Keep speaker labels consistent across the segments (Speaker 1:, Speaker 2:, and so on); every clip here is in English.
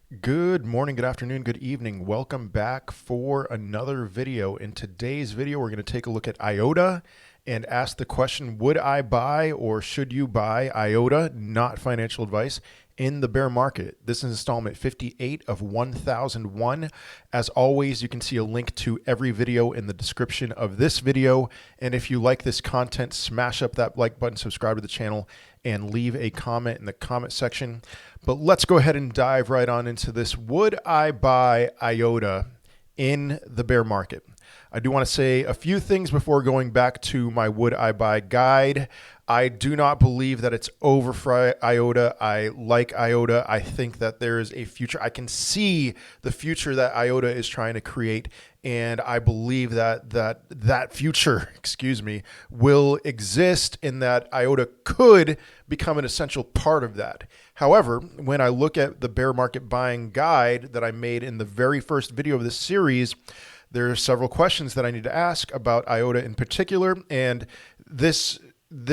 Speaker 1: Good morning, good afternoon, good evening. Welcome back for another video. In today's video, we're going to take a look at IOTA and ask the question, would I buy or should you buy IOTA, not financial advice, in the bear market? This is installment 58 of 1001. As always, you can see a link to every video in the description of this video. And if you like this content, smash up that like button, subscribe to the channel, and leave a comment in the comment section. But let's go ahead and dive right on into this. Would I buy IOTA in the bear market? I do want to say a few things before going back to my would I buy guide. I do not believe that it's over for IOTA. I like IOTA. I think that there is a future. I can see the future that IOTA is trying to create, and I believe that future, will exist, and that IOTA could become an essential part of that. However, when I look at the bear market buying guide that I made in the very first video of this series, there are several questions that I need to ask about IOTA in particular, and this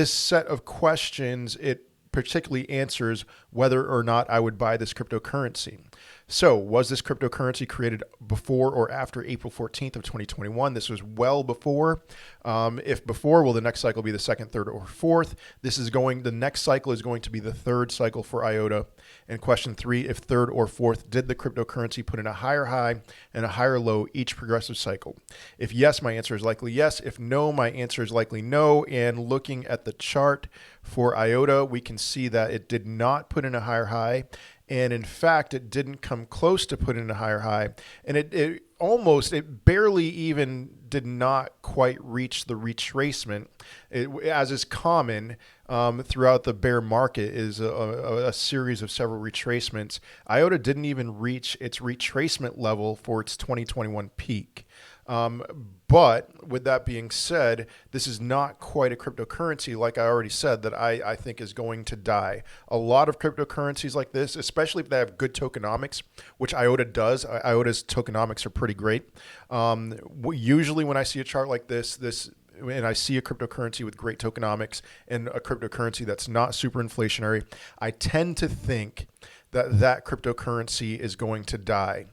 Speaker 1: set of questions, it particularly answers whether or not I would buy this cryptocurrency. So, was this cryptocurrency created before or after April 14th of 2021? This was well before. If before, will the next cycle be the second, third, or fourth? The next cycle is going to be the third cycle for IOTA. And question 3, if third or fourth, did the cryptocurrency put in a higher high and a higher low each progressive cycle? If yes, my answer is likely yes. If no, my answer is likely no. And looking at the chart for IOTA, we can see that it did not put in a higher high. And in fact, it didn't come close to putting in a higher high. And it barely even did not quite reach the retracement. As is common throughout the bear market, is a series of several retracements. IOTA didn't even reach its retracement level for its 2021 peak. But with that being said, this is not quite a cryptocurrency, like I already said, that I think is going to die. A lot of cryptocurrencies like this, especially if they have good tokenomics, which IOTA does. IOTA's tokenomics are pretty great. Usually when I see a chart like this, and I see a cryptocurrency with great tokenomics and a cryptocurrency that's not super inflationary, I tend to think that cryptocurrency is going to die.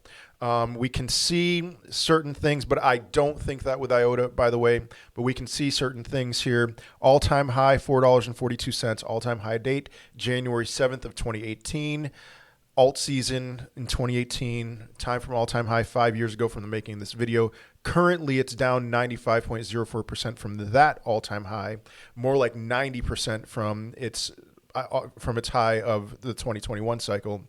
Speaker 1: We can see certain things, but I don't think that with IOTA, by the way, but we can see certain things here. All-time high, $4.42, all-time high date, January 7th of 2018. Alt season in 2018, time from all-time high 5 years ago from the making of this video. Currently, it's down 95.04% from that all-time high, more like 90% from its high of the 2021 cycle.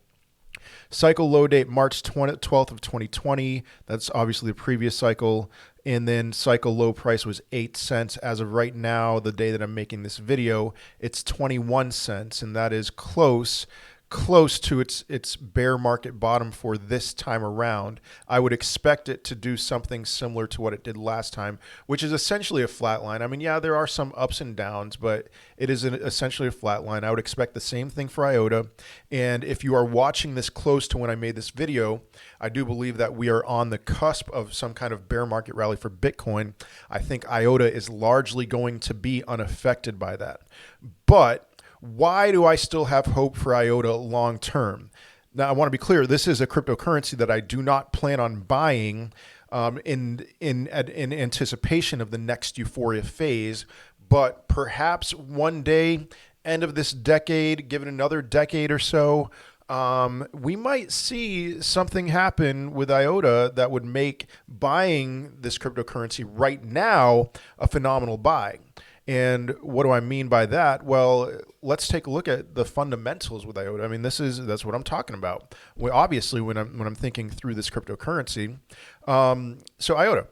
Speaker 1: Cycle low date March 12th of 2020. That's obviously the previous cycle. And then cycle low price was 8 cents. As of right now, the day that I'm making this video, it's 21 cents. And that is close to its bear market bottom for this time around. I would expect it to do something similar to what it did last time, which is essentially a flat line. I mean, yeah, there are some ups and downs, but it is essentially a flat line. I would expect the same thing for IOTA. And if you are watching this close to when I made this video, I do believe that we are on the cusp of some kind of bear market rally for Bitcoin. I think IOTA is largely going to be unaffected by that. But why do I still have hope for IOTA long term? Now, I want to be clear. This is a cryptocurrency that I do not plan on buying in anticipation of the next euphoria phase. But perhaps one day, end of this decade, given another decade or so, we might see something happen with IOTA that would make buying this cryptocurrency right now a phenomenal buy. And what do I mean by that? Well, let's take a look at the fundamentals with IOTA. I mean, that's what I'm talking about. Well, obviously, when I'm thinking through this cryptocurrency, so IOTA.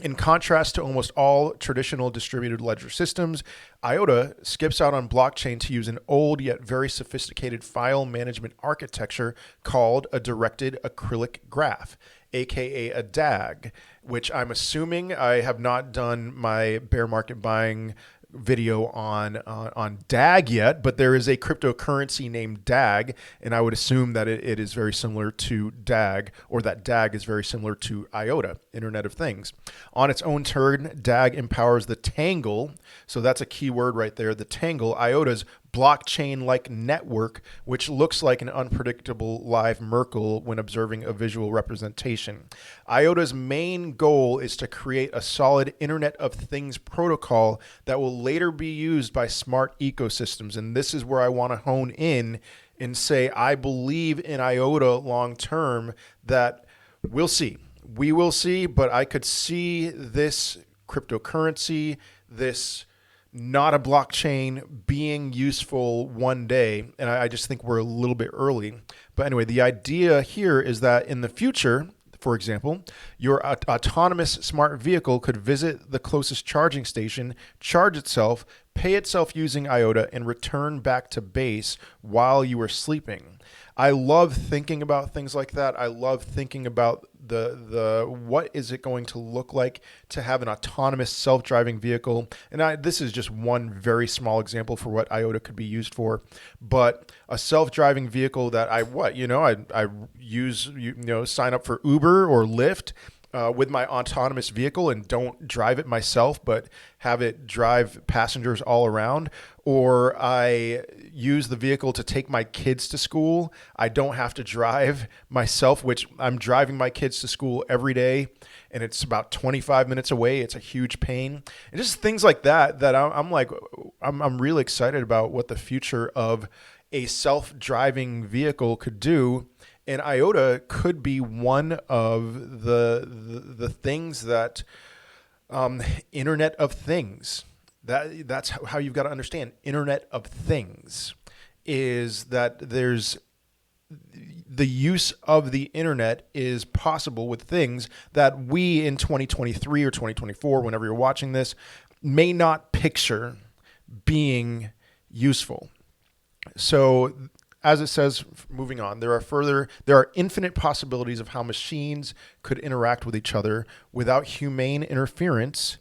Speaker 1: In contrast to almost all traditional distributed ledger systems, IOTA skips out on blockchain to use an old yet very sophisticated file management architecture called a directed acrylic graph, aka a DAG, which I'm assuming, I have not done my bear market buying video on DAG yet, but there is a cryptocurrency named DAG, and I would assume that it is very similar to DAG, or that DAG is very similar to IOTA, Internet of Things. On its own turn, DAG empowers the tangle, so that's a key word right there, the tangle, IOTA's blockchain-like network, which looks like an unpredictable live Merkle when observing a visual representation. IOTA's main goal is to create a solid Internet of Things protocol that will later be used by smart ecosystems. And this is where I want to hone in and say, I believe in IOTA long term. That we'll see. We will see, but I could see this cryptocurrency, this not a blockchain, being useful one day. And I just think we're a little bit early. But anyway, the idea here is that in the future, for example, your autonomous smart vehicle could visit the closest charging station, charge itself, pay itself using IOTA, and return back to base while you were sleeping. I love thinking about things like that. I love thinking about the what is it going to look like to have an autonomous self-driving vehicle. And this is just one very small example for what IOTA could be used for. But a self-driving vehicle that I use, sign up for Uber or Lyft with my autonomous vehicle and don't drive it myself, but have it drive passengers all around. Or I use the vehicle to take my kids to school. I don't have to drive myself, which I'm driving my kids to school every day, and it's about 25 minutes away. It's a huge pain. And just things like that I'm really excited about what the future of a self-driving vehicle could do. And IOTA could be one of the things that Internet of Things. That's how you've got to understand Internet of Things, is that there's the use of the internet is possible with things that we in 2023 or 2024, whenever you're watching this, may not picture being useful. So as it says, moving on, there are infinite possibilities of how machines could interact with each other without humane interference.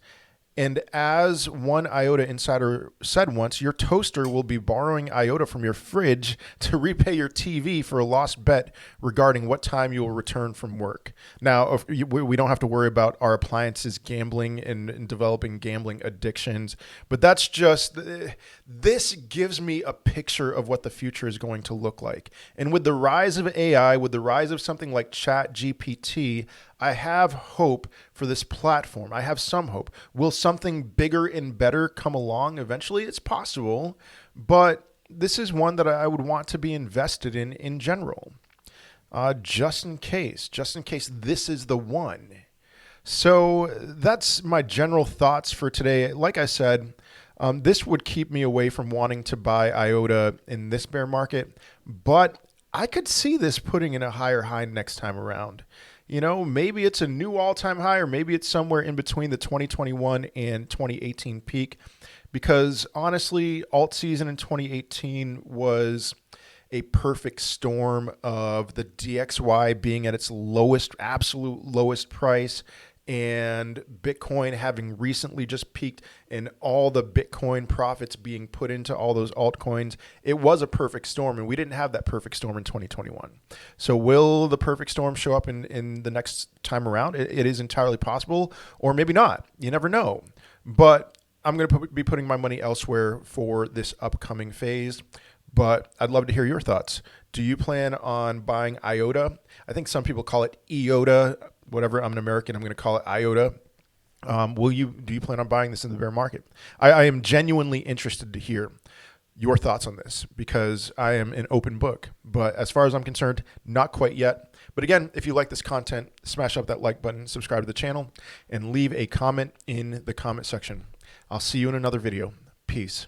Speaker 1: And as one IOTA insider said once, your toaster will be borrowing IOTA from your fridge to repay your TV for a lost bet regarding what time you will return from work. Now, we don't have to worry about our appliances gambling and developing gambling addictions, but this gives me a picture of what the future is going to look like. And with the rise of AI, with the rise of something like ChatGPT, I have hope for this platform. I have some hope. Will something bigger and better come along eventually? It's possible, but this is one that I would want to be invested in general, just in case this is the one. So that's my general thoughts for today. Like I said, this would keep me away from wanting to buy IOTA in this bear market, but I could see this putting in a higher high next time around. Maybe it's a new all-time high, or maybe it's somewhere in between the 2021 and 2018 peak, because honestly, alt season in 2018 was a perfect storm of the DXY being at its absolute lowest price, and Bitcoin having recently just peaked, and all the Bitcoin profits being put into all those altcoins. It was a perfect storm, and we didn't have that perfect storm in 2021. So will the perfect storm show up in the next time around? It is entirely possible, or maybe not. You never know. But I'm going to be putting my money elsewhere for this upcoming phase. But I'd love to hear your thoughts. Do you plan on buying IOTA? I think some people call it IOTA. Whatever, I'm an American, I'm going to call it IOTA. Do you plan on buying this in the bear market? I am genuinely interested to hear your thoughts on this, because I am an open book. But as far as I'm concerned, not quite yet. But again, if you like this content, smash up that like button, subscribe to the channel, and leave a comment in the comment section. I'll see you in another video. Peace.